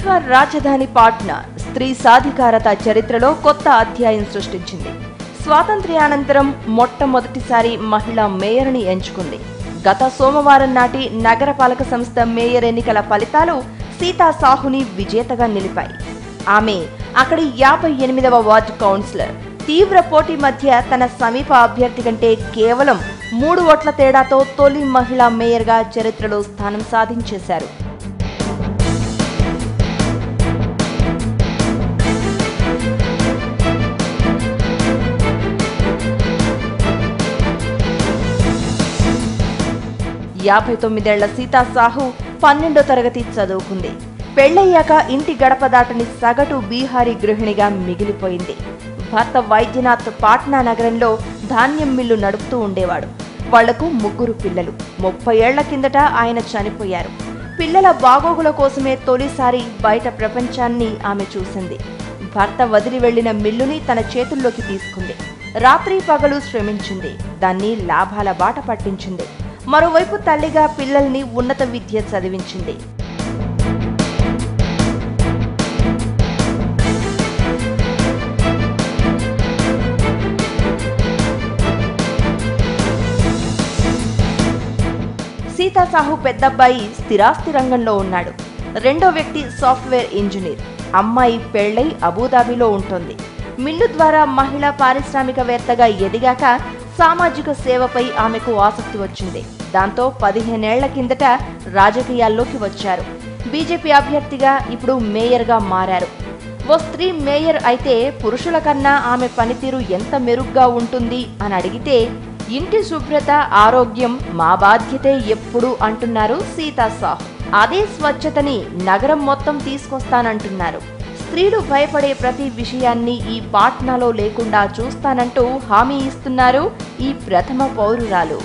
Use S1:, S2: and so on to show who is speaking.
S1: బీహార్ రాజధాని పాట్నా స్త్రీ సాధికారత చరిత్రలో కొత్త అధ్యాయం సృష్టించింది. స్వాతంత్ర్యానంతరం మొట్టమొదటిసారి మహిళా మేయర్ని ఎంచుకుంది. గత సోమవారం నాటి నగరపాలక సంస్థ మేయర్ ఎన్నికల ఫలితాలు సీతా సాహుని విజేతగా నిలిపాయి. ఆమె అక్కడి 58వ వార్డు కౌన్సిలర్. తీవ్ర పోటీ మధ్య తన సమీప అభ్యర్థి కంటే కేవలం 3 ఓట్ల తేడాతో తొలి మహిళా మేయర్గా చరిత్రలో స్థానం సాధించేశారు. యాభై 59 సీతా సాహు 12వ తరగతి చదువుకుంది. పెళ్లయ్యాక ఇంటి గడప దాటని సగటు బీహారీ గృహిణిగా మిగిలిపోయింది. భర్త వైద్యనాథ్ పాట్నా నగరంలో ధాన్యం మిల్లు నడుపుతూ ఉండేవాడు. వాళ్లకు 3 పిల్లలు. 30 ఏళ్ల కిందట ఆయన చనిపోయారు. పిల్లల బాగోగుల కోసమే తొలిసారి బయట ప్రపంచాన్ని ఆమె చూసింది. భర్త వదిలి వెళ్లిన మిల్లుని తన చేతుల్లోకి తీసుకుంది. రాత్రి పగలు శ్రమించింది. దాన్ని లాభాల బాట పట్టించింది. మరోవైపు తల్లిగా పిల్లల్ని ఉన్నత విద్య చదివించింది. సీతా సాహు పెద్దబ్బాయి స్థిరాస్తి రంగంలో ఉన్నాడు. రెండో వ్యక్తి సాఫ్ట్వేర్ ఇంజనీర్. అమ్మాయి పెళ్లై అబుదాబిలో ఉంటుంది. మిల్లు ద్వారా మహిళా పారిశ్రామికవేత్తగా ఎదిగాక సామాజిక సేవపై ఆమెకు ఆసక్తి వచ్చింది. దాంతో 15 ఏళ్ల కిందట రాజకీయాల్లోకి వచ్చారు. బీజేపీ అభ్యర్థిగా ఇప్పుడు మేయర్గా మారారు. ఓ స్త్రీ మేయర్ అయితే పురుషుల కన్నా ఆమె పనితీరు ఎంత మెరుగ్గా ఉంటుంది అని అడిగితే, ఇంటి శుభ్రత, ఆరోగ్యం మా బాధ్యతే ఎప్పుడు అంటున్నారు సీతా సాహు. అదే స్వచ్ఛతని నగరం మొత్తం తీసుకొస్తానంటున్నారు. స్త్రీలు భయపడే ప్రతి విషయాన్ని ఈ పాట్నాలో లేకుండా చూస్తానంటూ హామీ ఇస్తున్నారు ఈ ప్రథమ పౌరురాలు.